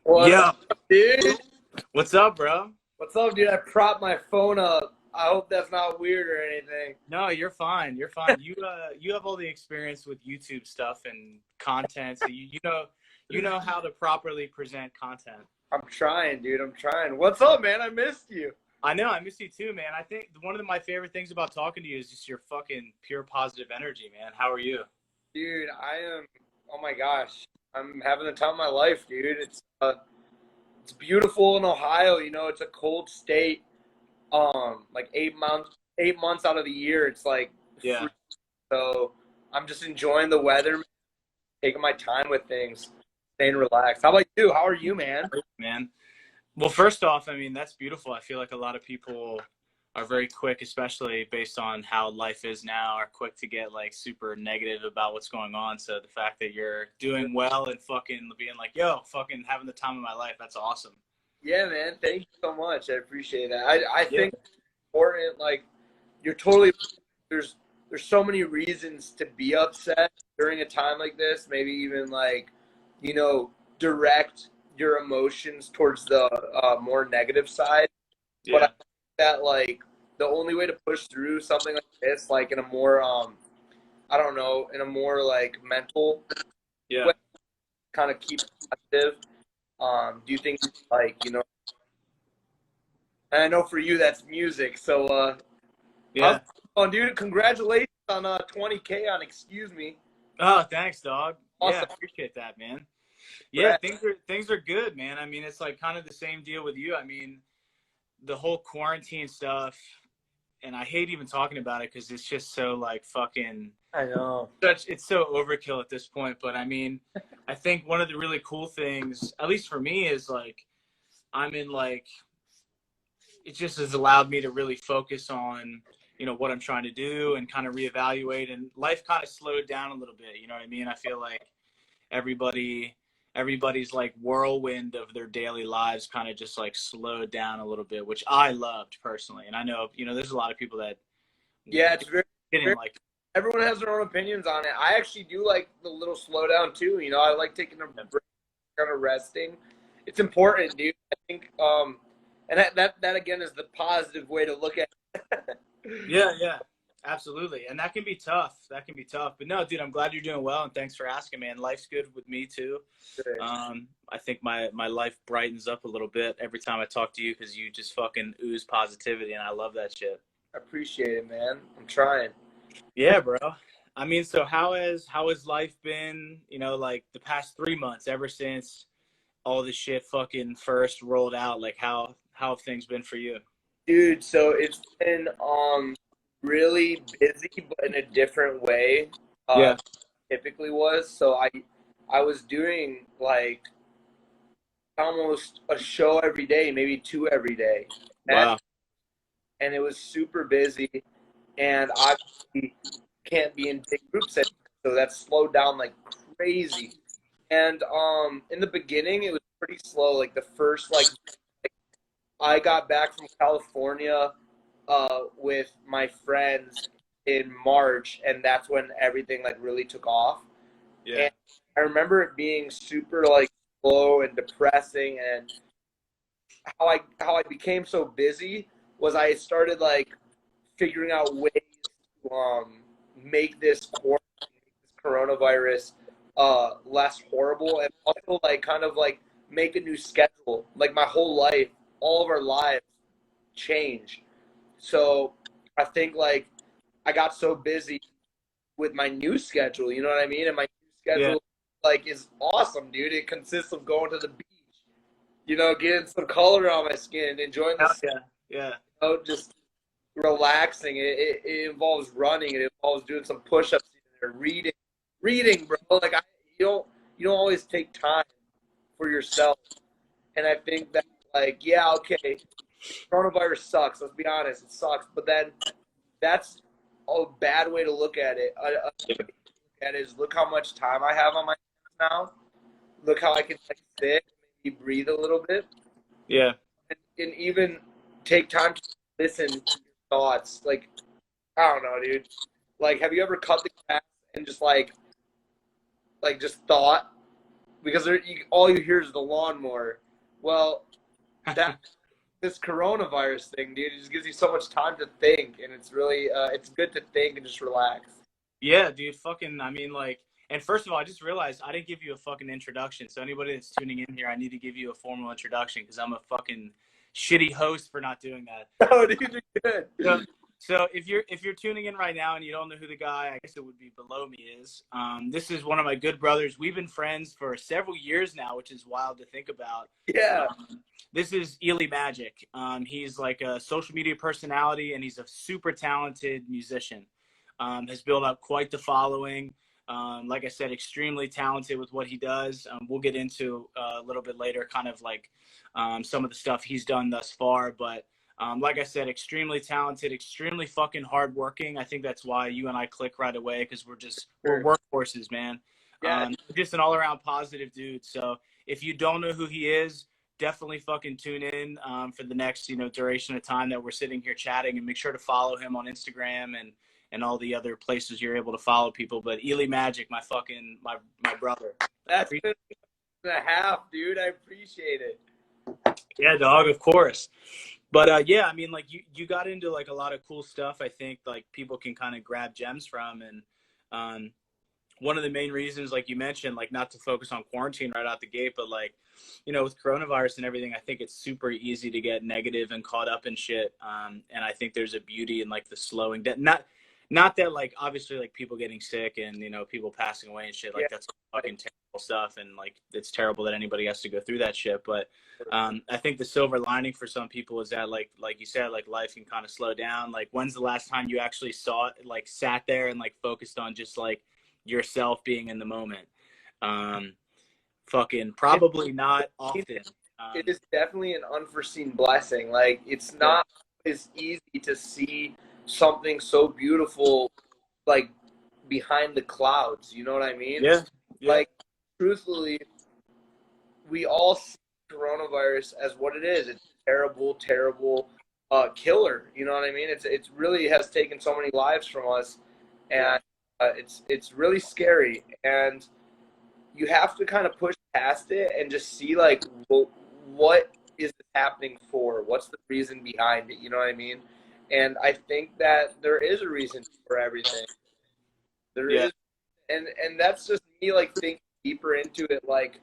What Yo, up, dude? what's up, bro? What's up, dude? I propped my phone up. I hope that's not weird or anything. No, you're fine. You're fine. You have all the experience with YouTube stuff and content, so you know how to properly present content. I'm trying, dude. I'm trying. What's up, man? I missed you. I know, I miss you too, man. I think one of my favorite things about talking to you is just your fucking pure positive energy, man. How are you? Dude, I am. Oh my gosh. I'm having the time of my life, dude. It's beautiful in Ohio. It's a cold state. Like 8 months out of the year, it's like Yeah, free. So I'm just enjoying the weather, taking my time with things, staying relaxed. How about you? How are you, man? man. Well, first off, I mean, that's beautiful. I feel like a lot of people are very quick, especially based on how life is now, are quick to get like super negative about what's going on. So the fact that you're doing well and fucking being like, yo, fucking having the time of my life, that's awesome. Yeah, man. Thank you so much. I appreciate that. I Yeah. think it's important. Like, you're totally there's there's so many reasons to be upset during a time like this. Maybe even like, you know, direct your emotions towards the more negative side. But I Yeah. think that like the only way to push through something like this, like in a more I don't know, in a more like mental Yeah. way, kind of keep positive. Do you think like and I know for you that's music. So how's Yeah. it going, dude? Congratulations on 20K on Excuse Me. Oh, thanks, dog. Yeah, I Awesome. appreciate that, man. Yeah, Brad. things are good, man. I mean, it's like kind of the same deal with you. I mean, the whole quarantine stuff, and I hate even talking about it because it's just so like fucking I know. such it's so overkill at this point. But I mean, I think one of the really cool things, at least for me, is like I'm in like it just has allowed me to really focus on what I'm trying to do and kind of reevaluate, and life kind of slowed down a little bit. You know what I mean? I feel like everybody everybody's like whirlwind of their daily lives kind of just like slowed down a little bit, which I loved personally. And I know there's a lot of people that Yeah, it's didn't very like. everyone has their own opinions on it. I actually do like the little slowdown too. I like taking a break, kind of resting. It's important, dude. I think and that again is the positive way to look at it. Yeah, yeah, absolutely. And that can be tough. That can be tough. But no, dude, I'm glad you're doing well, and thanks for asking, man. Life's good with me too. I think my life brightens up a little bit every time I talk to you because you just fucking ooze positivity, and I love that shit. I appreciate it, man. I'm trying. Yeah, bro. I mean, so how has life been? Like the past 3 months, ever since all this shit fucking first rolled out. Like how have things been for you? Dude, so it's been really busy but in a different way Yeah. typically was. So I was doing like almost a show every day, maybe two every day. And, Wow. and it was super busy and I can't be in big groups anymore. So that slowed down like crazy. And in the beginning it was pretty slow. Like the first like I got back from California with my friends in March, and that's when everything like really took off. Yeah. And I remember it being super like slow and depressing. And how I became so busy was I started like figuring out ways to make this coronavirus less horrible, and also like kind of like make a new schedule. Like my whole life, all of our lives change. So I think like I got so busy with my new schedule, you know what I mean? And my new Yeah. schedule like is awesome, dude. It consists of going to the beach, getting some color on my skin, enjoying the Hell sun, yeah. Yeah. just relaxing. It involves running. It involves doing some push-ups, reading, bro. Like you don't always take time for yourself, and I think that like yeah, okay, coronavirus sucks. Let's be honest, it sucks. But then that's a bad way to look at it. A way to look at it is look how much time I have on my hands now. Look how I can like sit, maybe breathe a little bit, Yeah. and even take time to listen to your thoughts. Like I don't know, dude. Like, have you ever cut the grass and just like just thought? because all you hear is the lawnmower. Well, that this coronavirus thing, dude, it just gives you so much time to think, and it's really it's good to think and just relax. Yeah, dude, fucking, I mean, like, and first of all, I just realized I didn't give you a fucking introduction. So anybody that's tuning in here, I need to give you a formal introduction because I'm a fucking shitty host for not doing that. Oh, dude, you're good. So if you're tuning in right now and you don't know who the guy, I guess it would be below me is, this is one of my good brothers. We've been friends for several years now, which is wild to think about. Yeah. This is Elie Magic. He's like a social media personality and he's a super talented musician. Has built up quite the following. Like I said, extremely talented with what he does. We'll get into a little bit later, kind of like some of the stuff he's done thus far. But like I said, extremely talented, extremely fucking hardworking. I think that's why you and I click right away because we're workhorses, man. Yeah. Just an all around positive dude. So if you don't know who he is, definitely fucking tune in for the next duration of time that we're sitting here chatting, and make sure to follow him on Instagram and all the other places you're able to follow people. But Elie Magic, my brother. That's been a half, dude. I appreciate it. Yeah, dog, of course. But yeah, I mean, like you got into like a lot of cool stuff. I think like people can kind of grab gems from, and one of the main reasons, like you mentioned, like not to focus on quarantine right out the gate, but like, with coronavirus and everything, I think it's super easy to get negative and caught up in shit. And I think there's a beauty in like the slowing that not that like obviously like people getting sick and people passing away and shit, like that's fucking terrible stuff, and like it's terrible that anybody has to go through that shit. But I think the silver lining for some people is that like you said, like life can kind of slow down. Like when's the last time you actually saw it, like sat there and like focused on just like yourself being in the moment? Fucking probably not often. It is definitely an unforeseen blessing. Like it's not as easy to see something so beautiful like behind the clouds, you know what I mean? Yeah. Like truthfully, we all see coronavirus as what it is. It's a terrible killer, you know what I mean? It's really has taken so many lives from us, and it's really scary, and you have to kind of push past it and just see like what is it happening for? What's the reason behind it? You know what I mean? And I think that there is a reason for everything. There is, and that's just me like thinking deeper into it, like,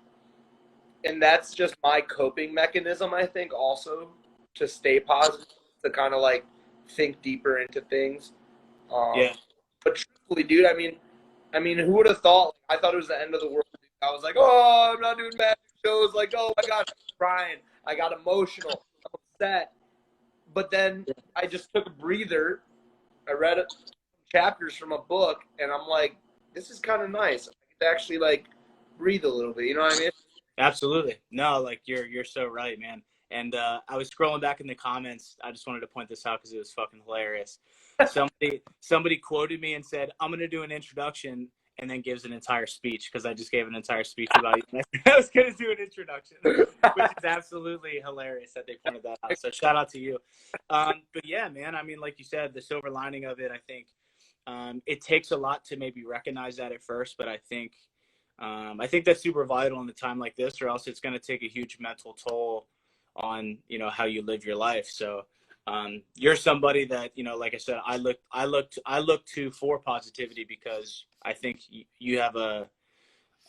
and that's just my coping mechanism. I think also to stay positive, to kind of like think deeper into things. But truthfully, dude, I mean, who would have thought? I thought it was the end of the world. I was like, oh, I'm not doing magic shows. Like, oh my gosh, I'm crying. I got emotional. I'm upset. But then I just took a breather. I read chapters from a book, and I'm like, this is kind of nice. I get to actually like breathe a little bit. You know what I mean? Absolutely. No, like you're so right, man. And I was scrolling back in the comments. I just wanted to point this out because it was fucking hilarious. Somebody quoted me and said, "I'm gonna do an introduction," and then gives an entire speech because I just gave an entire speech about you. I was gonna do an introduction, which is absolutely hilarious that they pointed that out. So shout out to you. But yeah, man. I mean, like you said, the silver lining of it, I think it takes a lot to maybe recognize that at first, but I think that's super vital in a time like this, or else it's going to take a huge mental toll on how you live your life. So you're somebody that like I said, I look to for positivity because I think you have a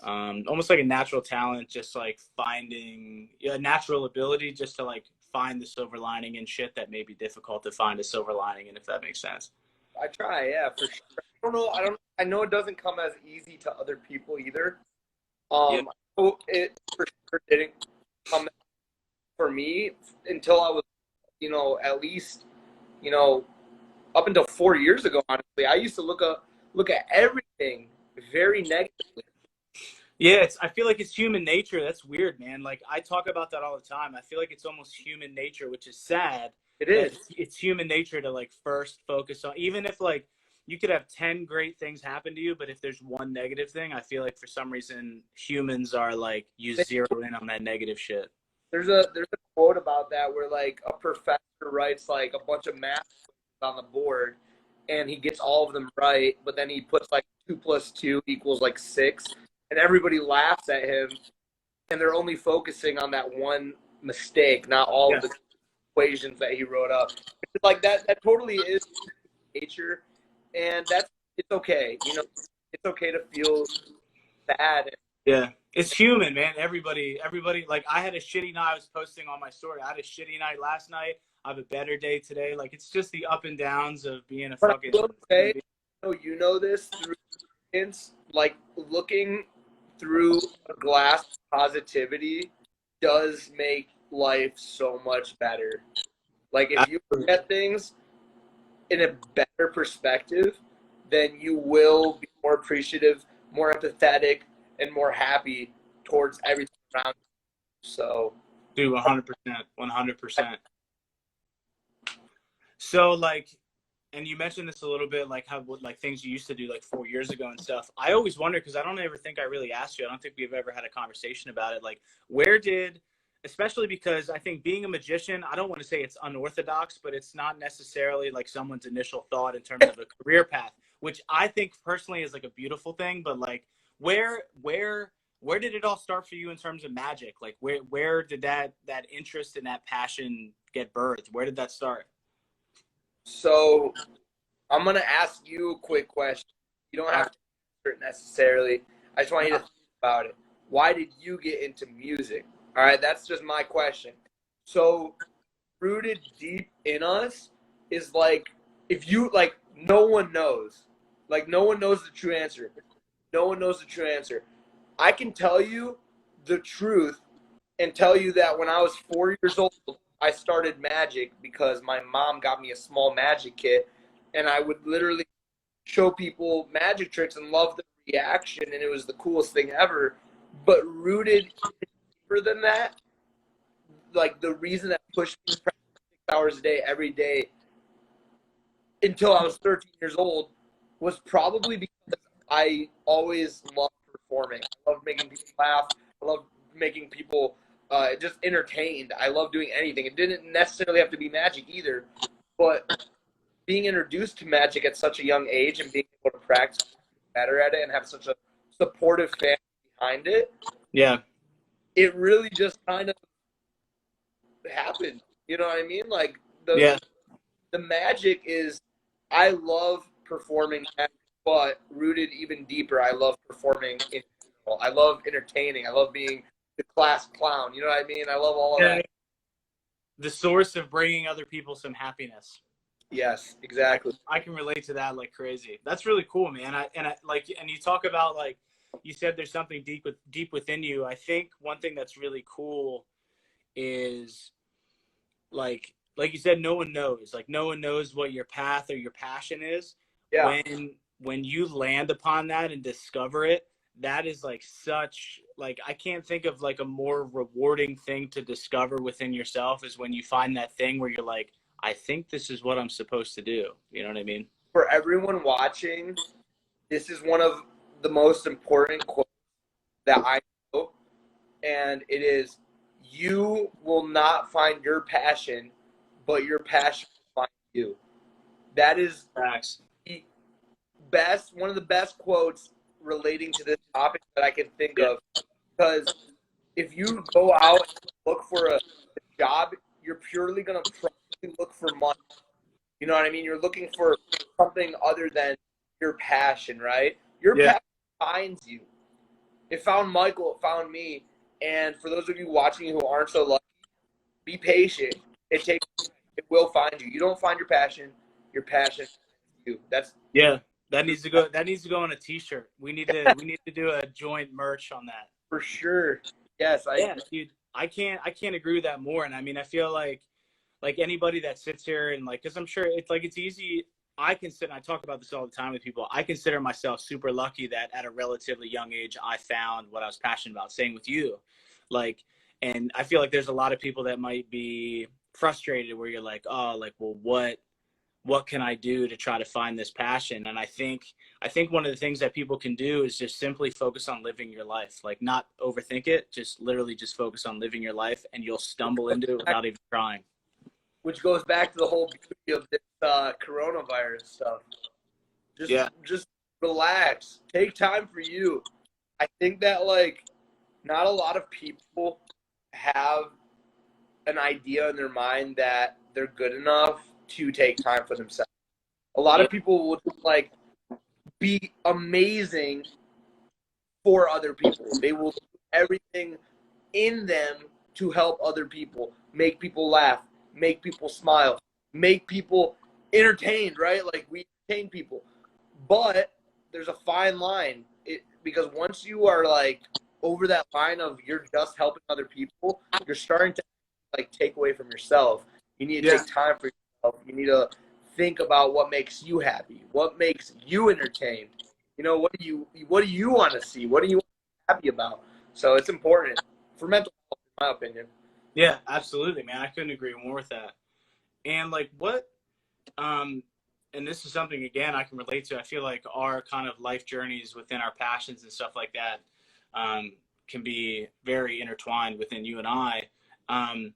almost like a natural talent, just like finding a natural ability just to like find the silver lining in shit that may be difficult to find a silver lining in, if that makes sense. I try, yeah, for sure. I know it doesn't come as easy to other people either. It for sure didn't come for me until I was, at least, up until 4 years ago. Honestly, I used to look at everything very negatively. Yeah, I feel like it's human nature. That's weird, man. Like I talk about that all the time. I feel like it's almost human nature, which is sad. It is. It's human nature to like first focus on, even if like you could have 10 great things happen to you, but if there's one negative thing, I feel like for some reason humans are like, you zero in on that negative shit. There's a quote about that where like a professor writes like a bunch of math on the board and he gets all of them right, but then he puts like 2 + 2 = like 6, and everybody laughs at him and they're only focusing on that one mistake, not all of the equations that he wrote up. Like that totally is nature, and it's okay. You know, it's okay to feel bad. Yeah, it's human, man. Everybody. Like, I had a shitty night. I was posting on my story. I had a shitty night last night. I have a better day today. Like, it's just the up and downs of being a But fucking. I will say, you know this through experience, like looking through a glass of positivity does make life so much better. Like if you look at things in a better perspective, then you will be more appreciative, more empathetic, and more happy towards everything around you. So, Dude, 100%, 100%. So, like, and you mentioned this a little bit, like how like things you used to do like 4 years ago and stuff. I always wonder, because I don't ever think I really asked you. I don't think we've ever had a conversation about it. Like, where did, especially because I think being a magician, I don't want to say it's unorthodox, but it's not necessarily like someone's initial thought in terms of a career path, which I think personally is like a beautiful thing. But like, where did it all start for you in terms of magic? Like, where did that interest and that passion get birthed? Where did that start? so I'm gonna ask you a quick question. You don't have to answer it necessarily. I just want you to think about it. Why did you get into music? All right, that's just my question. So, rooted deep in us is like, if you like, no one knows. Like, no one knows the true answer. No one knows the true answer. I can tell you the truth and tell you that when I was 4 years old, I started magic because my mom got me a small magic kit, and I would literally show people magic tricks and love the reaction, and it was the coolest thing ever. But rooted deeper than that, like the reason that pushed me to practice 6 hours a day every day until I was 13 years old was probably because I always loved performing. I love making people laugh. I love making people just entertained. I love doing anything. It didn't necessarily have to be magic either, but being introduced to magic at such a young age and being able to practice better at it and have such a supportive family behind it, Yeah. it really just kind of happened. You know what I mean? Like Yeah. the magic is, I love performing magic, but rooted even deeper, I love performing in general. I love entertaining. I love being the class clown. You know what I mean? I love all of that. The source of bringing other people some happiness. Yes, exactly. I can relate to that like crazy. That's really cool, man. And you talk about, like you said, there's something deep within you. I think one thing that's really cool is like you said, no one knows. Like, no one knows what your path or your passion is. Yeah. When you land upon that and discover it, that is like such, like, I can't think of like a more rewarding thing to discover within yourself is when you find that thing where you're like, I think this is what I'm supposed to do. You know what I mean? For everyone watching, this is one of the most important quotes that I know, and it is, you will not find your passion, but your passion will find you. That is Facts. the one of the best quotes relating to this topic that I can think of. Because if you go out and look for a job, you're purely going to probably look for money. You know what I mean? You're looking for something other than your passion, right? Your passion finds you. It found Michael, it found me. And for those of you watching who aren't so lucky, be patient. It will find you. You don't find your passion finds you. That's that needs to go on a t-shirt. We need to do a joint merch on that. for sure. Yes, dude, I can't agree with that more. And I mean, I feel like anybody that sits here and like, because I'm sure it's easy. I talk about this all the time with people. I consider myself super lucky that at a relatively young age, I found what I was passionate about. Same with you. Like, and I feel like there's a lot of people that might be frustrated where you're like, oh, like, well, what can I do to try to find this passion? And I think one of the things that people can do is just simply focus on living your life. Like, not overthink it, just literally just focus on living your life, and you'll stumble into it without even trying. Which goes back to the whole beauty of this coronavirus stuff. Just relax. Take time for you. I think that, like, not a lot of people have an idea in their mind that they're good enough to take time for themselves. A lot Yeah. of people would like be amazing for other people. They will do everything in them to help other people, make people laugh, make people smile, make people entertained, right? Like we entertain people. But there's a fine line because once you are like over that line of you're just helping other people, you're starting to like take away from yourself. You need to Yeah. take time for yourself. You need to think about what makes you happy, what makes you entertained. You know, what do you want to see? What do you want to be happy about? So it's important for mental health, in my opinion. Yeah, absolutely, man. I couldn't agree more with that. And like what um and this is something again I can relate to. I feel like our kind of life journeys within our passions and stuff like that um can be very intertwined within you and I. Um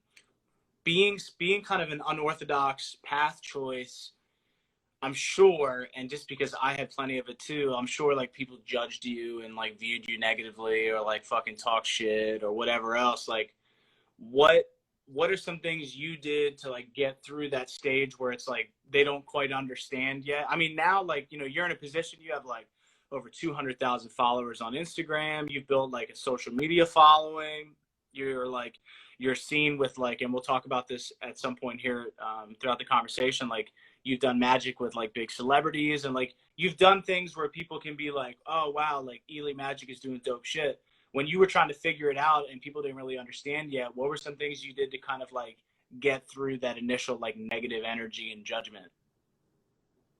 being kind of an unorthodox path choice, I'm sure, and just because I had plenty of it too, I'm sure like people judged you and like viewed you negatively or like fucking talk shit or whatever else. Like what what are some things you did to like get through that stage where it's like they don't quite understand yet? I mean, now like, you know, you're in a position, you have like over 200,000 followers on Instagram, you've built like a social media following, you're like you're seen with like, and we'll talk about this at some point here throughout the conversation, like you've done magic with like big celebrities and like you've done things where people can be like, oh wow, like Elie Magic is doing dope shit. When you were trying to figure it out and people didn't really understand yet, what were some things you did to kind of like get through that initial like negative energy and judgment?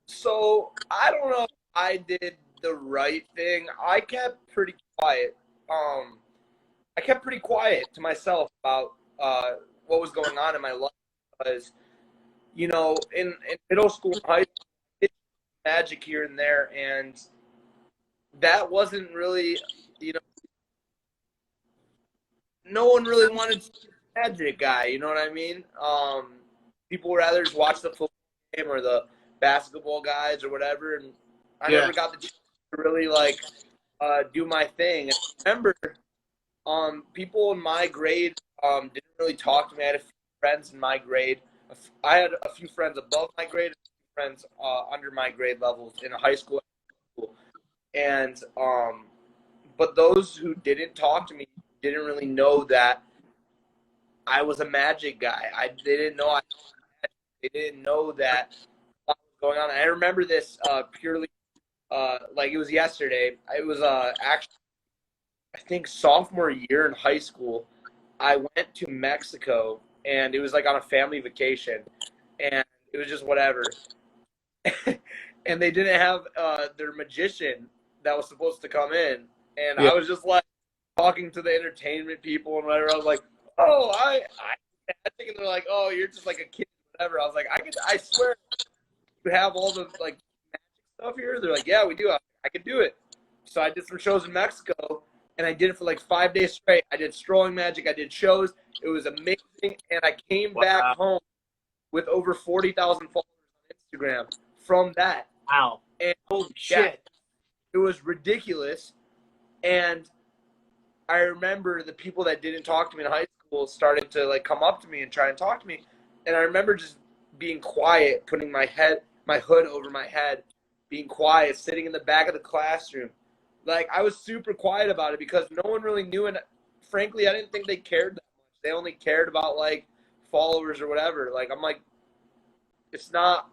So I don't know if I did the right thing. I kept pretty quiet. Um, I kept pretty quiet to myself about what was going on in my life because, you know, in middle school and high school, I did magic here and there, and that wasn't really, you know, no one really wanted to be a magic guy. You know what I mean? People would rather just watch the football game or the basketball guys or whatever, and I Yeah. never got the chance to really like do my thing. And I remember people in my grade didn't really talk to me. I had a few friends in my grade. I had a few friends above my grade, and a few friends under my grade levels in high school. And but those who didn't talk to me didn't really know that I was a magic guy. They didn't know they didn't know that what was going on. I remember this purely like it was yesterday. It was actually I think sophomore year in high school. I went to Mexico and it was like on a family vacation, and it was just whatever. And they didn't have their magician that was supposed to come in, and Yeah. I was just like talking to the entertainment people and whatever. I was like, "Oh, I think," and they're like, "Oh, you're just like a kid, whatever." I was like, I swear you have all the like magic stuff here." They're like, "Yeah, we do. I can do it." So I did some shows in Mexico, and I did it for like 5 days straight. I did strolling magic. I did shows. It was amazing, and I came back Wow. home with over 40,000 followers on Instagram from that. Wow. And Holy yeah, shit. it was ridiculous. And I remember the people that didn't talk to me in high school started to like come up to me and try and talk to me. And I remember just being quiet, putting my hood over my head, being quiet, sitting in the back of the classroom. Like I was super quiet about it because no one really knew, and frankly, I didn't think they cared that much. They only cared about like followers or whatever. Like I'm like, it's not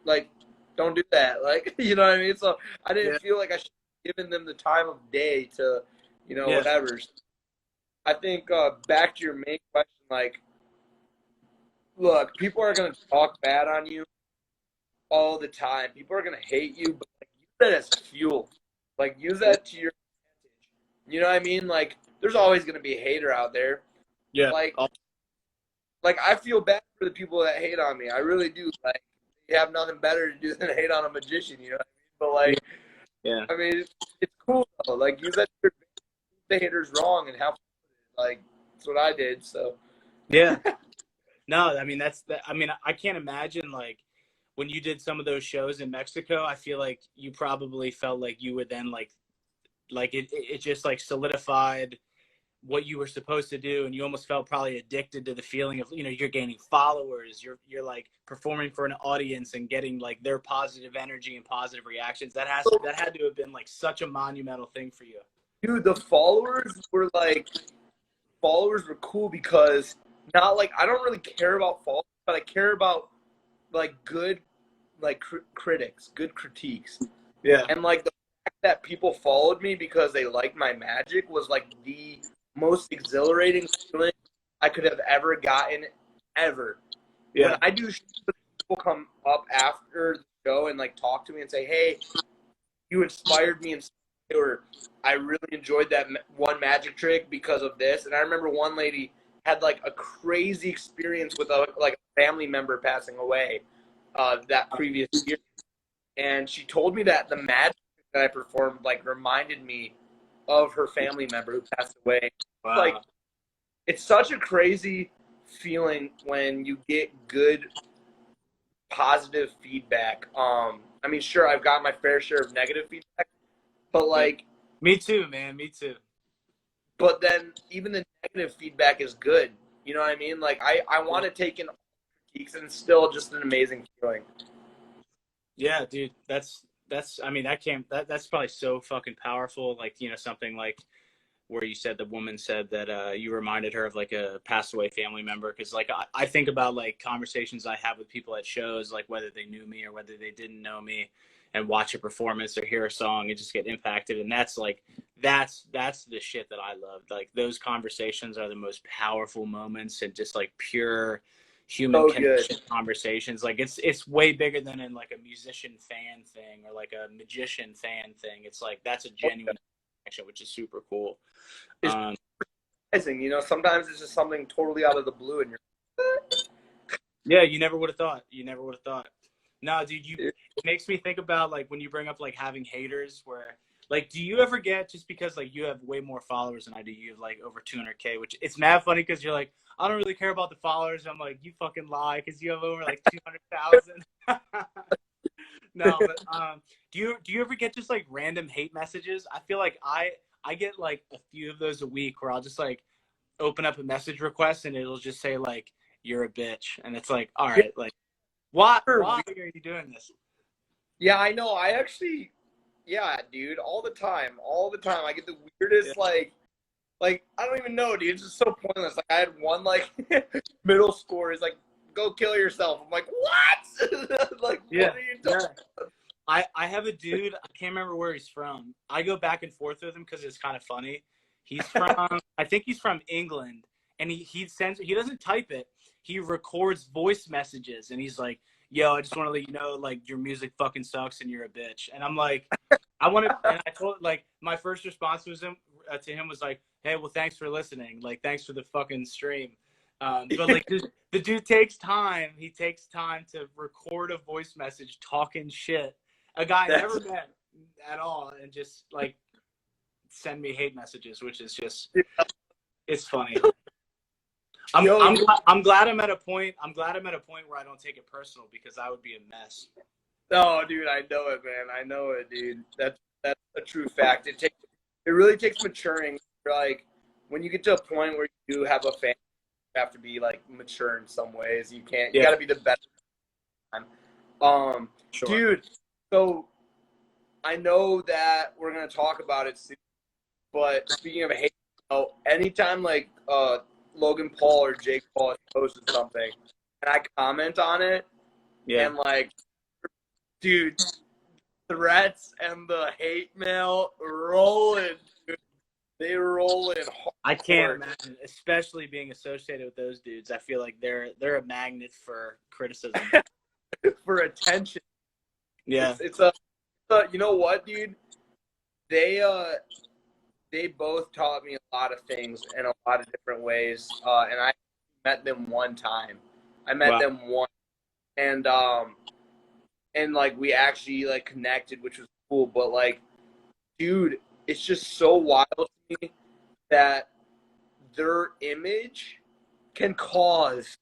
like don't do that. Like you know what I mean? So I Yeah. didn't feel like I should have given them the time of day to, you know, Yeah. whatever. I think back to your main question, like, look, people are gonna talk bad on you all the time. People are gonna hate you, but like, use that as fuel. Like, use that to your advantage. You know what I mean? Like, there's always gonna be a hater out there. Yeah. Like, Oh, like I feel bad for the people that hate on me. I really do. Like, they have nothing better to do than hate on a magician. You know what I mean? But like, yeah. I mean, it's cool though. Like, use that to your advantage. The haters wrong and have like that's what I did. So. Yeah. No, I mean that's that. I mean, I can't imagine like when you did some of those shows in Mexico. I feel like you probably felt like you were then like it just like solidified what you were supposed to do, and you almost felt probably addicted to the feeling of, you know, you're gaining followers, you're like performing for an audience and getting like their positive energy and positive reactions. That had to have been like such a monumental thing for you. Dude, the followers were cool because not like I don't really care about followers, but I care about like good like critics, good critiques. Yeah. And like the fact that people followed me because they liked my magic was like the most exhilarating feeling I could have ever gotten ever. Yeah. When I do shows, people come up after the show and like talk to me and say, "Hey, you inspired me," or "I really enjoyed that one magic trick because of this." And I remember one lady had like a crazy experience with a family member passing away that previous year, and she told me that the magic that I performed like reminded me of her family member who passed away. Wow. Like, it's such a crazy feeling when you get good positive feedback. I mean, sure, I've got my fair share of negative feedback, but like, me too, man, me too. But then even the negative feedback is good. You know what I mean? Like, I want to take in all critiques, and it's still just an amazing feeling. Yeah, dude, that's I mean, that's probably so fucking powerful. Like, you know, something like where you said the woman said that you reminded her of like a passed away family member. Cause like I think about like conversations I have with people at shows, like whether they knew me or whether they didn't know me, and watch a performance or hear a song and just get impacted. And that's like, that's the shit that I love. Like those conversations are the most powerful moments, and just like pure human connection conversations. Like it's way bigger than in like a musician fan thing or like a magician fan thing. It's like, that's a genuine connection, which is super cool. It's surprising, you know, sometimes it's just something totally out of the blue and you're yeah, you never would have thought. No, dude, it makes me think about like when you bring up like having haters, where like, do you ever get, just because like you have way more followers than I do, you have like over 200K, which it's mad funny because you're like, I don't really care about the followers. I'm like, you fucking lie, because you have over like 200,000. No, but do you ever get just like random hate messages? I feel like I get like a few of those a week, where I'll just like open up a message request and it'll just say like, you're a bitch, and it's like, all right, like why are you doing this? Yeah, I know. I actually, yeah, dude, all the time. I get the weirdest like I don't even know, dude. It's just so pointless. Like I had one like middle score is like, go kill yourself. I'm like, what? Like, Yeah, what are you doing? Yeah. I have a dude, I can't remember where he's from. I go back and forth with him because it's kind of funny. He's from, I think he's from England, and he doesn't type it. He records voice messages, and he's like, yo, I just want to let you know, like, your music fucking sucks and you're a bitch. And I'm like, and I told, like, my first response to him was like, hey, well, thanks for listening. Like, thanks for the fucking stream. But like the dude takes time. He takes time to record a voice message talking shit. A guy I never met at all, and just like send me hate messages, which is just, it's funny. I'm glad I'm at a point. I'm glad I'm at a point where I don't take it personal, because I would be a mess. Oh, dude, I know it, man. I know it, dude. That's a true fact. It really takes maturing. Like when you get to a point where you do have a fan, you have to be like mature in some ways. You got to be the best. Sure. Dude. So I know that we're gonna talk about it soon, but speaking of hate, anytime like Logan Paul or Jake Paul posted something and I comment on it, and like, dude, threats and the hate mail rolling, dude. They rolling hard. I can't imagine, especially being associated with those dudes. I feel like they're a magnet for criticism, for attention. Yeah, it's you know what, dude? They both taught me a lot of things in a lot of different ways, and I met them one time. I met them once, and like we actually like connected, which was cool. But like, dude, it's just so wild to me that their image can cause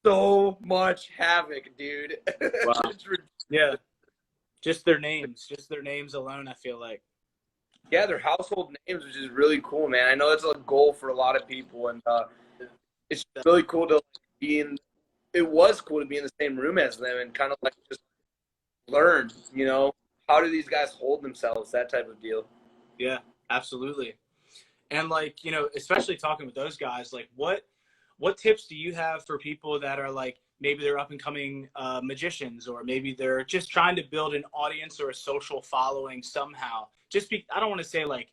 so much havoc, dude. Wow. Yeah, just their names alone, I feel like. Yeah, they're household names, which is really cool, man. I know it's a goal for a lot of people, and it's really cool to be in. It was cool to be in the same room as them and kind of like just learn. How do these guys hold themselves? That type of deal. Yeah, absolutely. And like, especially talking with those guys, like what tips do you have for people that are like maybe they're up and coming magicians, or maybe they're just trying to build an audience or a social following somehow? I don't want to say like,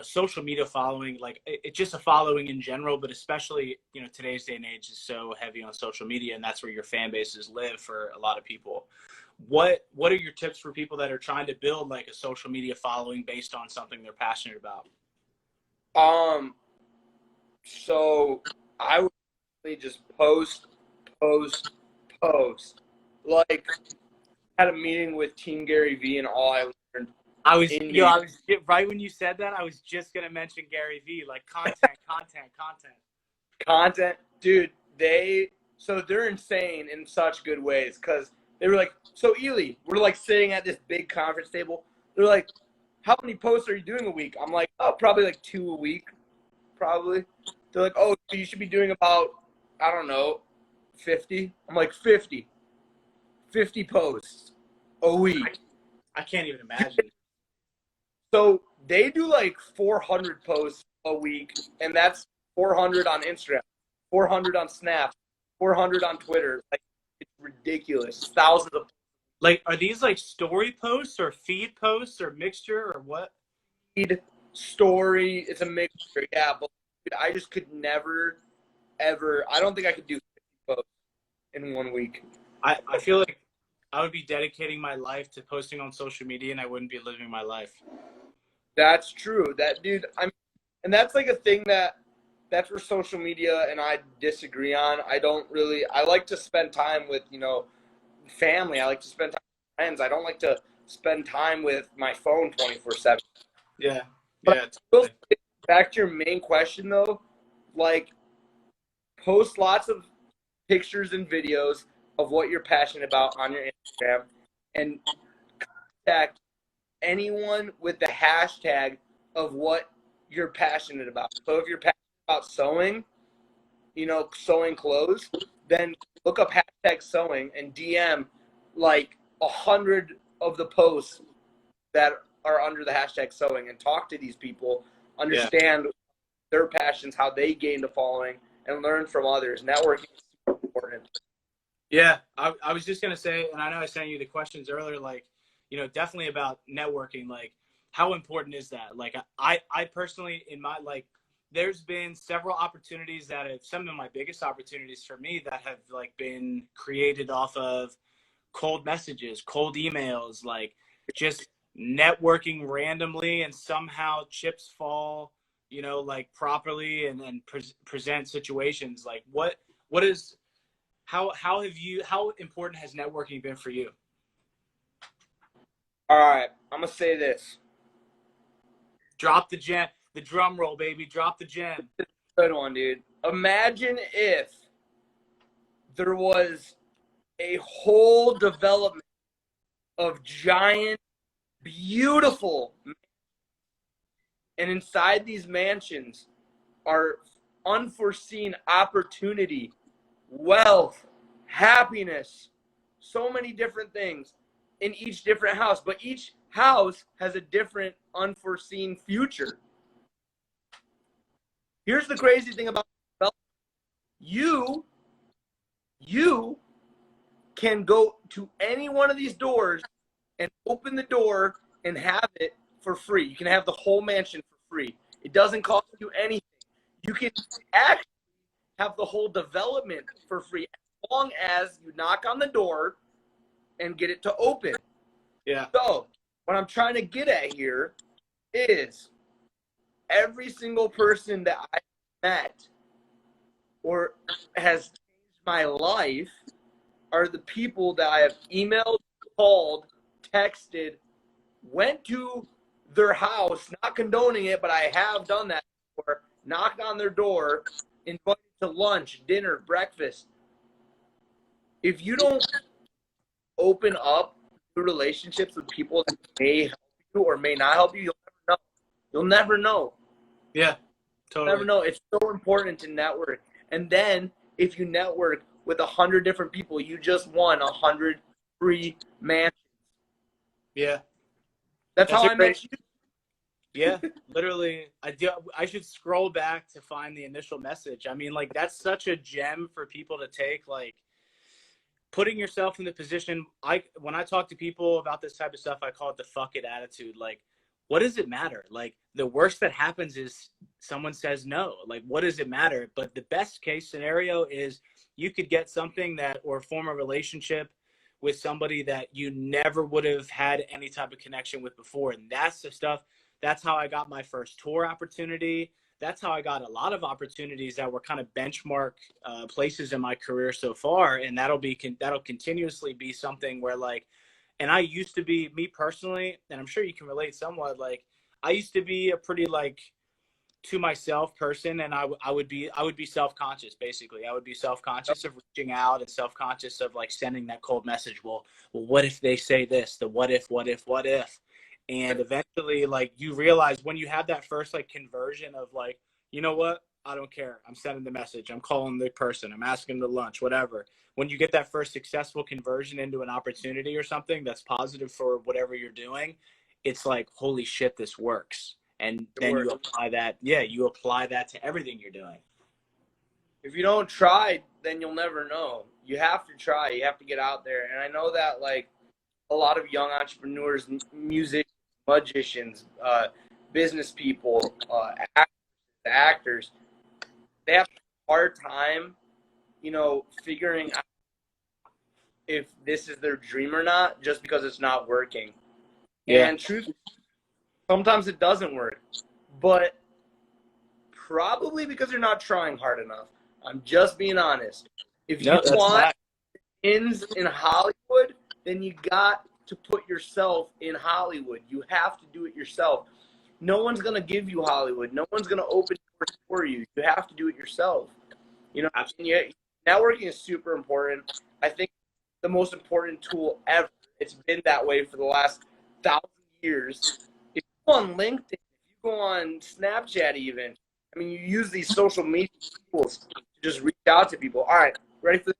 social media following, like it's just a following in general, but especially, today's day and age is so heavy on social media, and that's where your fan bases live for a lot of people. What are your tips for people that are trying to build like a social media following based on something they're passionate about? So I would really just post, post, post. Like, had a meeting with Team Gary Vee, and all I learned Right when you said that, I was just gonna mention Gary Vee, like content, content, dude. They're insane in such good ways, because they were like, so Elie, we're like sitting at this big conference table. They're like, how many posts are you doing a week? I'm like, oh, probably like 2 a week, probably. They're like, oh, you should be doing about, I don't know, 50. I'm like, 50 posts a week. I can't even imagine. So they do like 400 posts a week, and that's 400 on Instagram, 400 on Snap, 400 on Twitter. Like, it's ridiculous. Thousands of. Like, are these like story posts or feed posts or mixture or what? Feed, story, it's a mixture, yeah. But I just could never, ever. I don't think I could do 50 posts in 1 week. I feel like I would be dedicating my life to posting on social media, and I wouldn't be living my life. That's true. That dude, and that's like a thing that's where social media and I disagree on. I like to spend time with, family. I like to spend time with friends. I don't like to spend time with my phone 24/7. Yeah. But back to your main question though, like, post lots of pictures and videos of what you're passionate about on your Instagram, and contact anyone with the hashtag of what you're passionate about. So if you're passionate about sewing, sewing clothes, then look up hashtag sewing and DM like 100 of the posts that are under the hashtag sewing, and talk to these people, understand their passions, how they gained a following, and learn from others. Networking is super important. Yeah, I was just gonna say, and I know I sent you the questions earlier, like, definitely about networking. Like, how important is that? Like, I personally, in my, like, there's been several opportunities that have, some of my biggest opportunities for me that have like been created off of cold messages, cold emails, like just networking randomly, and somehow chips fall, like properly, and then present situations. Like, what is, how important has networking been for you? All right, I'm gonna say this. Drop the drum roll, baby. Drop the gem. Good one, dude. Imagine if there was a whole development of giant, beautiful, and inside these mansions are unforeseen opportunity, wealth, happiness, so many different things in each different house, but each house has a different unforeseen future. Here's the crazy thing about you can go to any one of these doors and open the door and have it for free. You can have the whole mansion for free. It doesn't cost you anything. You can actually have the whole development for free, as long as you knock on the door and get it to open. Yeah. So what I'm trying to get at here is every single person that I met or has changed my life are the people that I have emailed, called, texted, went to their house, not condoning it, but I have done that before, knocked on their door, invited to lunch, dinner, breakfast. If you don't open up relationships with people that may help you or may not help you, you'll never know. You'll never know. Yeah, totally. You'll never know. It's so important to network. And then if you network with 100 different people, you just won 100 free mansions. Yeah. That's how I met you. Yeah, literally. I should scroll back to find the initial message. I mean, like, that's such a gem for people to take, like, putting yourself in the position. When I talk to people about this type of stuff, I call it the fuck it attitude. Like, what does it matter? Like, the worst that happens is someone says no. Like, what does it matter? But the best case scenario is you could get something that, or form a relationship with somebody that you never would have had any type of connection with before. And that's the stuff. That's how I got my first tour opportunity. That's how I got a lot of opportunities that were kind of benchmark places in my career so far. And that'll continuously be something where, like, and I used to be, me personally, and I'm sure you can relate somewhat, like, I used to be a pretty, like, to myself person, and I would be self-conscious. Basically, I would be self-conscious of reaching out and self-conscious of, like, sending that cold message. Well, what if they say this? The what if? And eventually, like, you realize when you have that first, like, conversion of, like, you know what? I don't care. I'm sending the message. I'm calling the person. I'm asking to lunch, whatever. When you get that first successful conversion into an opportunity or something that's positive for whatever you're doing, it's like, holy shit, this works. And then you apply that. Yeah, you apply that to everything you're doing. If you don't try, then you'll never know. You have to try. You have to get out there. And I know that, like, a lot of young entrepreneurs, musicians, magicians, business people, actors, they have a hard time, figuring out if this is their dream or not, just because it's not working. Yeah. And truth, sometimes it doesn't work, but probably because you're not trying hard enough. I'm just being honest. If you want ins in Hollywood, then you got to put yourself in Hollywood. You have to do it yourself. No one's going to give you Hollywood. No one's going to open doors for you. You have to do it yourself. Networking is super important. I think the most important tool ever. It's been that way for the last 1,000 years. If you go on LinkedIn, if you go on Snapchat even, I mean, you use these social media tools to just reach out to people. All right, ready for this?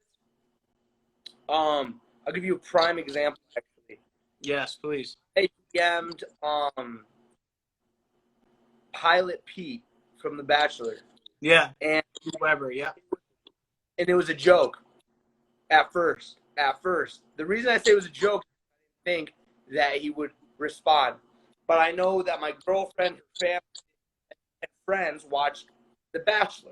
I'll give you a prime example, actually. Yes, please. I DM'd Pilot Pete from The Bachelor. Yeah. And whoever, yeah. And it was a joke at first. The reason I say it was a joke, I didn't think that he would respond. But I know that my girlfriend, her family, and friends watched The Bachelor.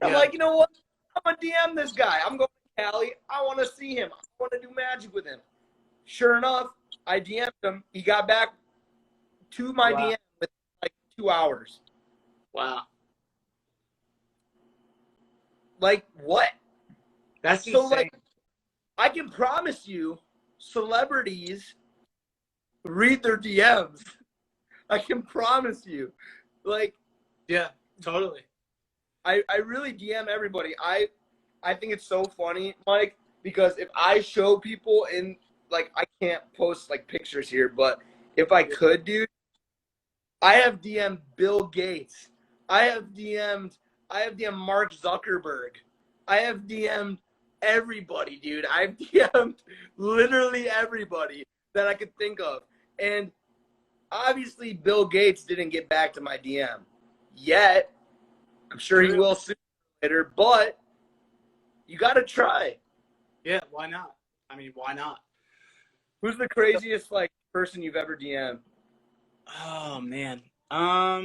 I'm like, you know what? I'm going to DM this guy. I'm going to Cali. I want to see him. I want to do magic with him. Sure enough, I DM'd him. He got back to my DM within like 2 hours. Wow. Like, what? That's so insane. Like, I can promise you, celebrities read their DMs. I can promise you. Like, yeah, totally. I really DM everybody. I think it's so funny, Mike, because if I show people in, like, I can't post, like, pictures here, but if I could, dude, I have DM'd Bill Gates. I have DM'd Mark Zuckerberg. I have DM'd everybody, dude. I've DM'd literally everybody that I could think of. And obviously Bill Gates didn't get back to my DM yet. I'm sure he will sooner or later, but you got to try. Yeah, why not? I mean, why not? Who's the craziest, like, person you've ever DM'd? Oh, man. I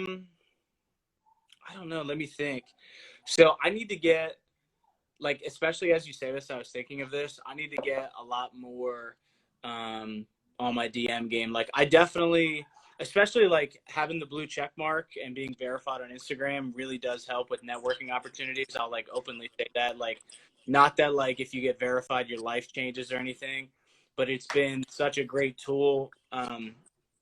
don't know. Let me think. So I need to get, like, especially as you say this, I was thinking of this. I need to get a lot more on my DM game. Like, I definitely, especially, like, having the blue check mark and being verified on Instagram really does help with networking opportunities. I'll, like, openly say that. Like, not that, like, if you get verified, your life changes or anything, but it's been such a great tool.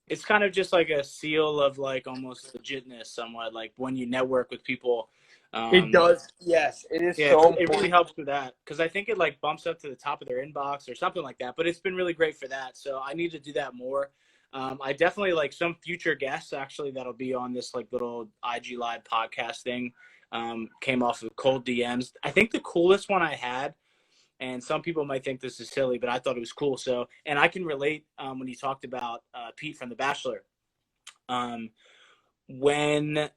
It's kind of just like a seal of, like, almost legitness somewhat, like, when you network with people. It does. Yes, it is. Yeah, so it really helps with that, because I think it, like, bumps up to the top of their inbox or something like that. But it's been really great for that. So I need to do that more. I definitely like some future guests actually that'll be on this like little IG Live podcast thing. Came off of cold DMs. I think the coolest one I had, and some people might think this is silly, but I thought it was cool. So, and I can relate when you talked about Pete from The Bachelor. When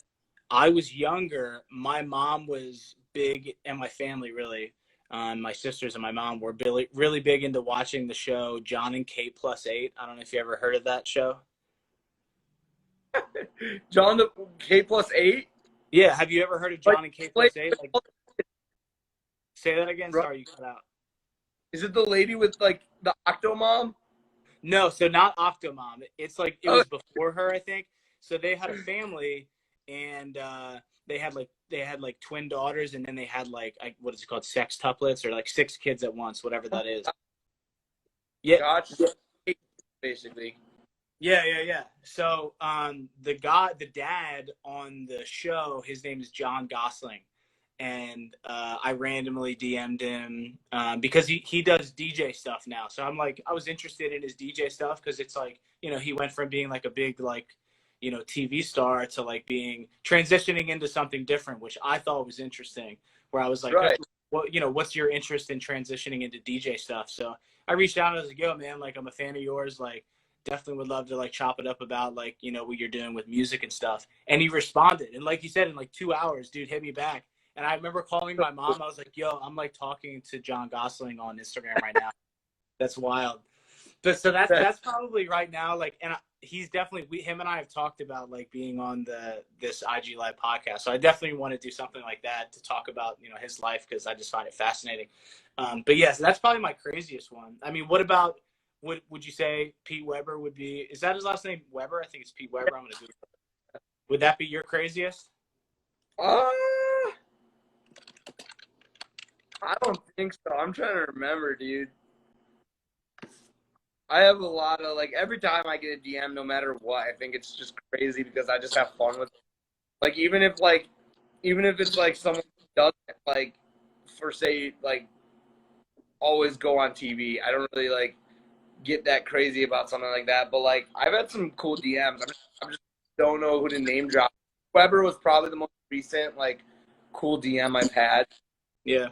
I was younger, my mom was big, and my family really, my sisters and my mom were really big into watching the show John and Kate Plus 8. I don't know if you ever heard of that show. John the K plus 8? Yeah, have you ever heard of John Like, and Kate Plus 8? Like, say that again. Sorry, you cut out. Is it the lady with like the Octomom? No, so not Octomom. It's like it was before her, I think. So they had a family, and they had like twin daughters, and then they had like what is it called, sextuplets, or like 6 kids at once, whatever that is. Yeah, Gotcha. Basically. yeah. So the dad on the show, his name is John Gosling, and I randomly DM'd him because he does DJ stuff now. So I was interested in his DJ stuff because it's like, he went from being like a big like, TV star to like transitioning into something different, which I thought was interesting. Where I was like, right. Well, what's your interest in transitioning into DJ stuff? So I reached out and I was like, yo, man, like I'm a fan of yours, like definitely would love to like chop it up about like, what you're doing with music and stuff. And he responded, and like you said, in like 2 hours, dude hit me back. And I remember calling my mom. I was like, yo, I'm like talking to John Gosling on Instagram right now. That's wild. But so that's probably right now. Like, and he's definitely, him and I have talked about like being on this IG Live podcast. So I definitely want to do something like that to talk about, his life, because I just find it fascinating. But yes, that's probably my craziest one. I mean, what about, would you say Pete Weber would be, is that his last name, Weber? I think it's Pete Weber. I'm going to Google it. Would that be your craziest? I don't think so. I'm trying to remember, dude. I have a lot of like every time I get a DM, no matter what, I think it's just crazy because I just have fun with it. Like even if it's like someone who doesn't like, for say like always go on TV, I don't really like get that crazy about something like that. But like I've had some cool DMs. I just don't know who to name drop. Weber was probably the most recent like cool DM I've had. Yeah.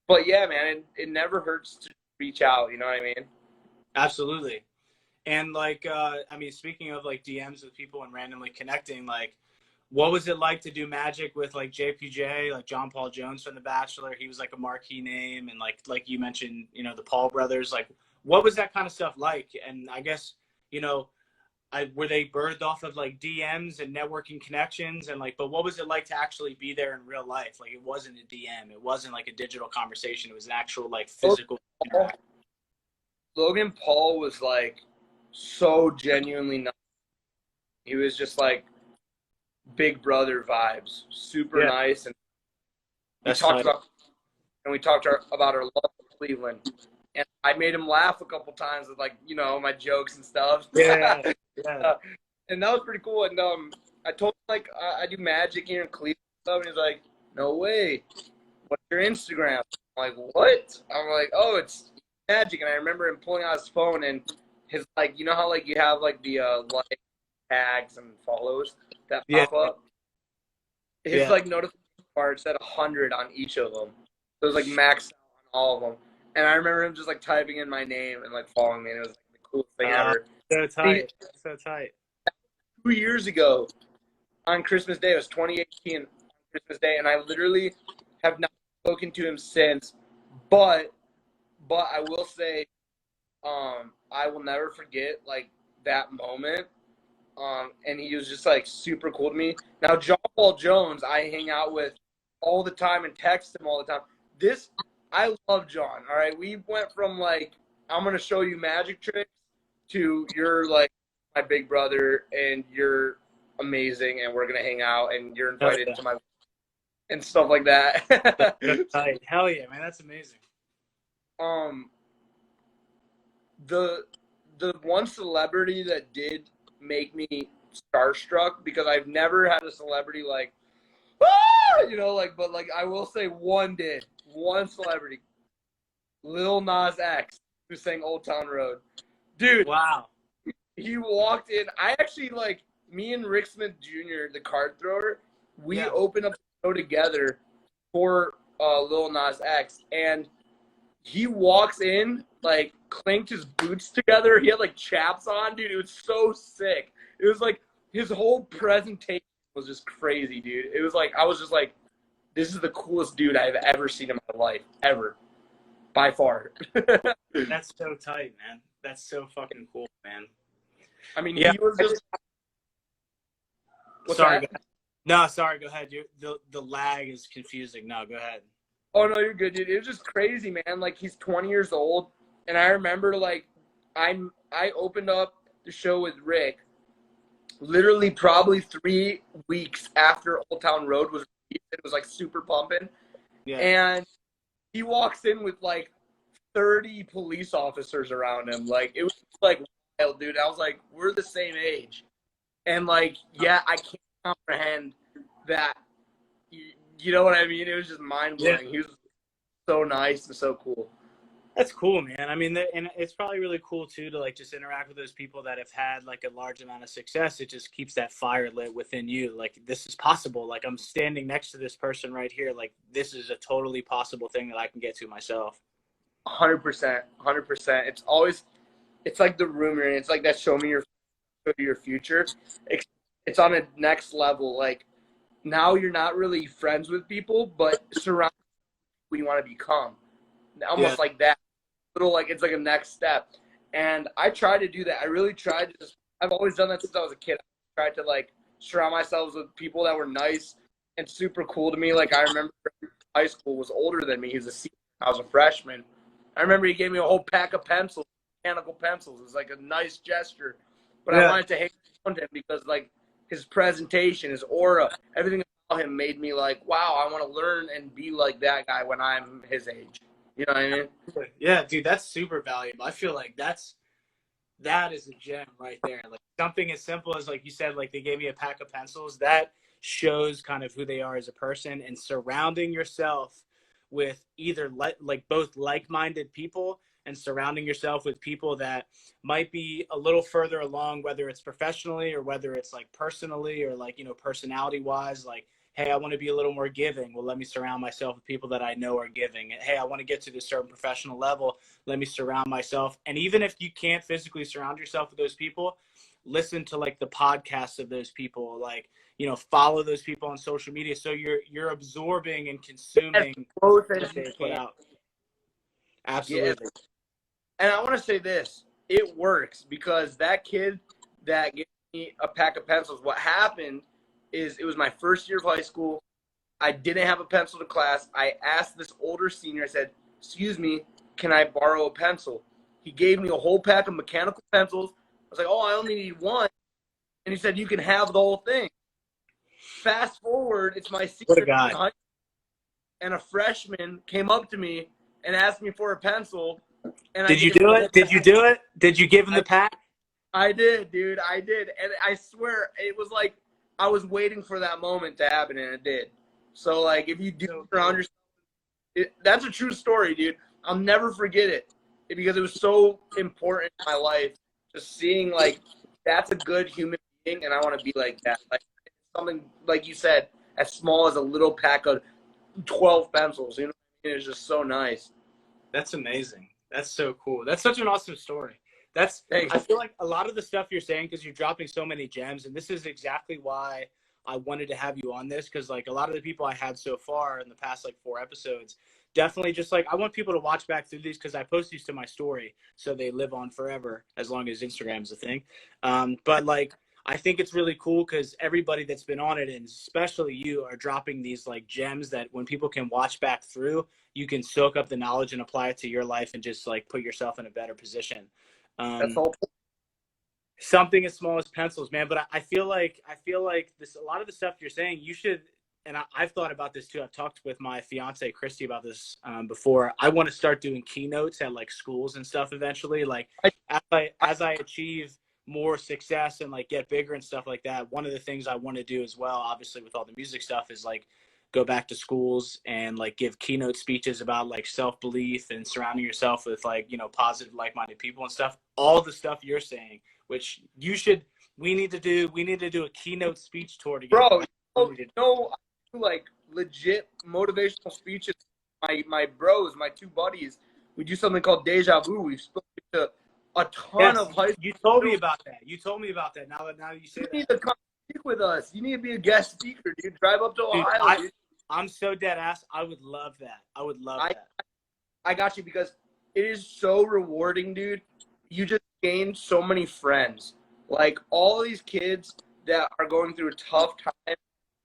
But yeah, man, it never hurts to reach out. You know what I mean? Absolutely. And like, I mean, speaking of like DMs with people and randomly connecting, like, what was it like to do Magic with like JPJ, like John Paul Jones from The Bachelor? He was like a marquee name, and like you mentioned, the Paul brothers. Like, what was that kind of stuff like? And I guess, were they birthed off of like DMs and networking connections, and like, but what was it like to actually be there in real life? Like, it wasn't a DM, it wasn't like a digital conversation, it was an actual like physical interaction. Logan Paul was like so genuinely nice. He was just like big brother vibes, super nice, and we talked about our love for Cleveland, and I made him laugh a couple times with like my jokes and stuff. Yeah. And that was pretty cool. And I told him like I do Magic here in Cleveland and stuff, and he's like, "No way, what's your Instagram?" I'm like, "What?" I'm like, "Oh, it's Magic." And I remember him pulling out his phone and his like, how like you have like the like tags and follows that pop up. His like notification bar said 100 on each of them. So it was like maxed out on all of them. And I remember him just like typing in my name and like following me, and it was like the coolest thing ever. So tight. So tight. 2 years ago on Christmas Day, it was 2018 on Christmas Day, and I literally have not spoken to him since. But I will say, I will never forget like that moment. And he was just like super cool to me. Now John Paul Jones, I hang out with all the time and text him all the time. I love John. All right, we went from like I'm gonna show you magic tricks to you're like my big brother and you're amazing and we're gonna hang out and you're invited to my and stuff like that. That's tight. Hell yeah, man, that's amazing. The one celebrity that did make me starstruck, because I've never had a celebrity like, but like I will say one celebrity, Lil Nas X, who sang Old Town Road. Dude. Wow. he walked in. I actually like me and Rick Smith Jr., the card thrower. We opened up the show together for Lil Nas X, and he walks in like clinked his boots together. He had like chaps on, dude. It was so sick. It was like his whole presentation was just crazy, dude. It was like I was just like, this is the coolest dude I've ever seen in my life, ever, by far. That's so tight, man. That's so fucking cool, man. I mean, he was just. Sorry, go ahead. No, sorry, go ahead. The lag is confusing. No, go ahead. Oh, no, you're good, dude. It was just crazy, man. Like, he's 20 years old, and I remember, like, I opened up the show with Rick literally probably 3 weeks after Old Town Road was released. It was, like, super pumping. Yeah. And he walks in with, like, 30 police officers around him. Like, it was, like, wild, dude. I was like, we're the same age. And, like, yeah, I can't comprehend that. You know what I mean? It was just mind-blowing. Yeah. He was so nice and so cool. That's cool, man. I mean, and it's probably really cool, too, to, like, just interact with those people that have had, like, a large amount of success. It just keeps that fire lit within you. Like, this is possible. Like, I'm standing next to this person right here. Like, this is a totally possible thing that I can get to myself. 100%. 100%. It's like the rumor, and it's like that show me your future. It's on a next level. Like, now you're not really friends with people, but surround who you want to become. Almost like that. Little, like, it's like a next step. And I try to do that. I really tried to I've always done that since I was a kid. I tried to, like, surround myself with people that were nice and super cool to me. Like, I remember high school was older than me. He was a senior. I was a freshman. I remember he gave me a whole pack of pencils, mechanical pencils. It was like a nice gesture. But I wanted to hang around him because, like, his presentation, his aura, everything about him made me like, wow, I want to learn and be like that guy when I'm his age. You know what I mean? Yeah, dude, that's super valuable. I feel like that is a gem right there. Like, something as simple as, like you said, like, they gave me a pack of pencils. That shows kind of who they are as a person, and surrounding yourself with either like both like-minded people and surrounding yourself with people that might be a little further along, whether it's professionally or whether it's like personally or like, you know, personality wise. Like, hey, I want to be a little more giving. Well, let me surround myself with people that I know are giving. Hey, I want to get to this certain professional level. Let me surround myself. And even if you can't physically surround yourself with those people, listen to like the podcasts of those people, like, you know, follow those people on social media. So you're absorbing and consuming what they put out. Absolutely. Yeah. And I want to say this, it works because that kid that gave me a pack of pencils, what happened is it was my first year of high school. I didn't have a pencil to class. I asked this older senior, I said, excuse me, can I borrow a pencil? He gave me a whole pack of mechanical pencils. I was like, oh, I only need one. And he said, you can have the whole thing. Fast forward, it's my senior year in high school, and a freshman came up to me and asked me for a pencil. And Did you do it? Did you do it? Did you give him the pack? I did, dude. I did. And I swear, it was like I was waiting for that moment to happen, and it did. So, like, if you do surround yourself, that's a true story, dude. I'll never forget it because it was so important in my life. Just seeing, like, that's a good human being, and I want to be like that. Like, something, like you said, as small as a little pack of 12 pencils. You know what I mean? It's just so nice. That's amazing. That's so cool. That's such an awesome story. I feel like a lot of the stuff you're saying, because you're dropping so many gems, and this is exactly why I wanted to have you on this, because like a lot of the people I had so far in the past like 4 episodes, definitely just like I want people to watch back through these because I post these to my story so they live on forever as long as Instagram's a thing. But like I think it's really cool because everybody that's been on it, and especially you, are dropping these like gems that when people can watch back through, you can soak up the knowledge and apply it to your life and just like put yourself in a better position. That's all. Something as small as pencils, man. But I feel like this, a lot of the stuff you're saying, you should, and I've thought about this too. I've talked with my fiance, Christy, about this before. I want to start doing keynotes at like schools and stuff eventually. Like as I achieve more success and like get bigger and stuff like that, one of the things I want to do as well, obviously with all the music stuff, is like go back to schools and like give keynote speeches about like self-belief and surrounding yourself with like, you know, positive, like-minded people and stuff. All the stuff you're saying which we need to do a keynote speech tour together. Bro, I do like legit motivational speeches. My bros, my two buddies, we do something called Deja Vu. We've spoken to a ton of high school. You told me about that. Now that you say You that. need to come speak with us. You need to be a guest speaker, dude. Drive up to Ohio, dude. I'm so dead ass. I would love that. I got you because it is so rewarding, dude. You just gain so many friends. Like all these kids that are going through a tough time,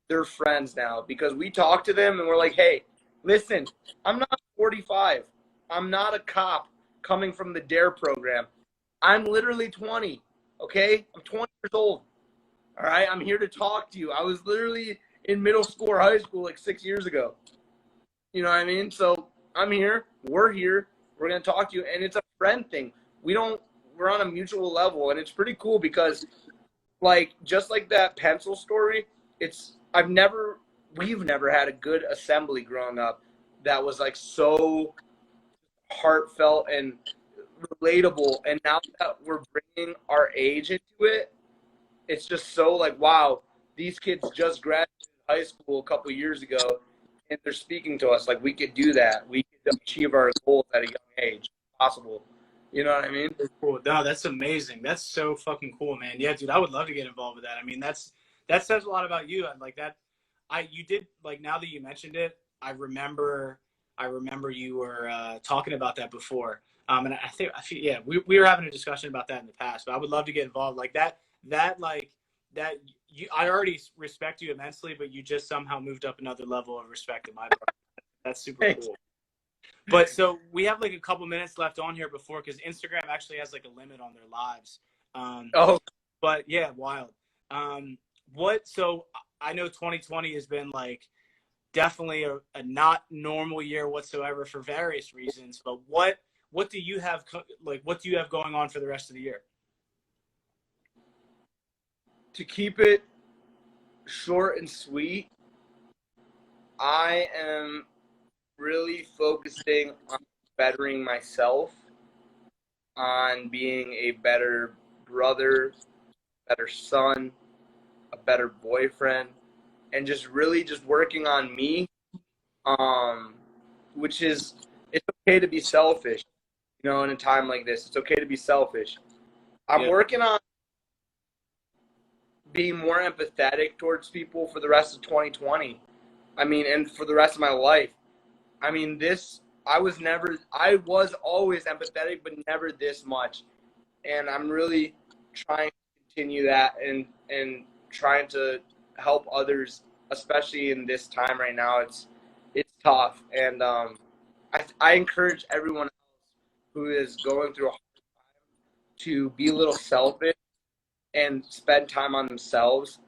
they're friends now because we talk to them and we're like, hey, listen, I'm not 45. I'm not a cop coming from the DARE program. I'm literally 20, okay? I'm 20 years old, all right? I'm here to talk to you. I was literally in middle school or high school like 6 years ago. You know what I mean? So I'm here. We're here. We're going to talk to you. And it's a friend thing. We're on a mutual level. And it's pretty cool because, like, just like that pencil story, we've never had a good assembly growing up that was, like, so heartfelt and relatable. And now that we're bringing our age into it, it's just so, like, wow, these kids just graduated high school a couple years ago. And they're speaking to us like we could do that. We could achieve our goals at a young age. Possible. You know what I mean? Cool. No, that's amazing. That's so fucking cool, man. Yeah, dude, I would love to get involved with that. I mean, that says a lot about you. Like that, you did, like, now that you mentioned it, I remember you were talking about that before. And I feel, yeah, we were having a discussion about that in the past. But I would love to get involved. Like that. I already respect you immensely, but you just somehow moved up another level of respect in my book. That's super cool. But so we have like a couple minutes left on here before, because Instagram actually has like a limit on their lives. But yeah, wild. So I know 2020 has been like definitely a not normal year whatsoever for various reasons. But what do you have going on for the rest of the year? To keep it short and sweet, I am really focusing on bettering myself, on being a better brother, better son, a better boyfriend, and just really just working on me, which is, it's okay to be selfish, you know, in a time like this. It's okay to be selfish. I'm working on being more empathetic towards people for the rest of 2020. I mean, and for the rest of my life. I mean, I was always empathetic, but never this much. And I'm really trying to continue that and trying to help others, especially in this time right now. It's tough. And I encourage everyone else who is going through a hard time to be a little selfish and spend time on themselves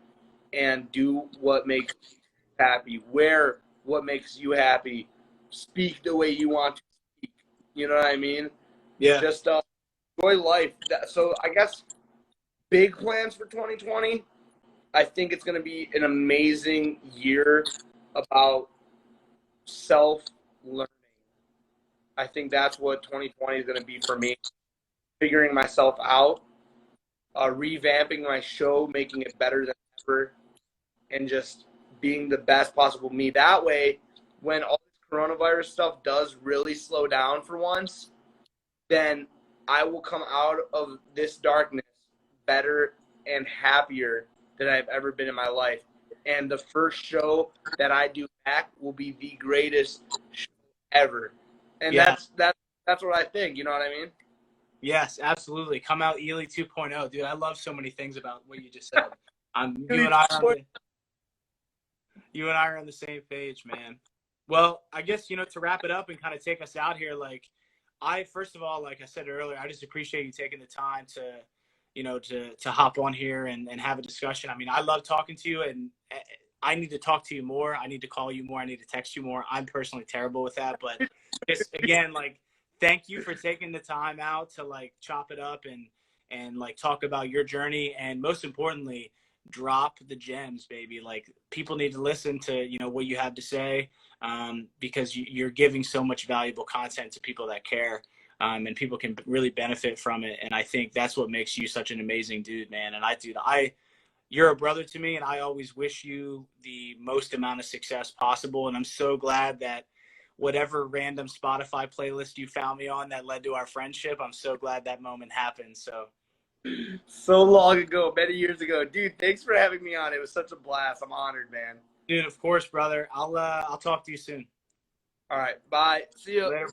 and do what makes you happy, wear what makes you happy, speak the way you want to speak. You know what I mean? Yeah. Just enjoy life. So I guess big plans for 2020. I think it's going to be an amazing year about self-learning. I think that's what 2020 is going to be for me. Figuring myself out, revamping my show, making it better than ever, and just being the best possible me. That way, when all this coronavirus stuff does really slow down for once, then I will come out of this darkness better and happier than I've ever been in my life. And the first show that I do back will be the greatest show ever. And that's what I think. You know what I mean? Yes, absolutely. Come out Elie 2.0. Dude, I love so many things about what you just said. You and I are on the same page, man. Well, I guess, to wrap it up and kind of take us out here, like, first of all, like I said earlier, I just appreciate you taking the time to hop on here and have a discussion. I mean, I love talking to you, and I need to talk to you more. I need to call you more. I need to text you more. I'm personally terrible with that, but just, again, like, thank you for taking the time out to, like, chop it up and like talk about your journey, and most importantly, drop the gems, baby. Like, people need to listen to what you have to say, because you're giving so much valuable content to people that care. and people can really benefit from it. And I think that's what makes you such an amazing dude, man. And you're a brother to me, and I always wish you the most amount of success possible. And I'm so glad that whatever random Spotify playlist you found me on that led to our friendship, I'm so glad that moment happened. So long ago, many years ago. Dude, thanks for having me on. It was such a blast. I'm honored, man. Dude, of course, brother. I'll talk to you soon. All right. Bye. See you. Later.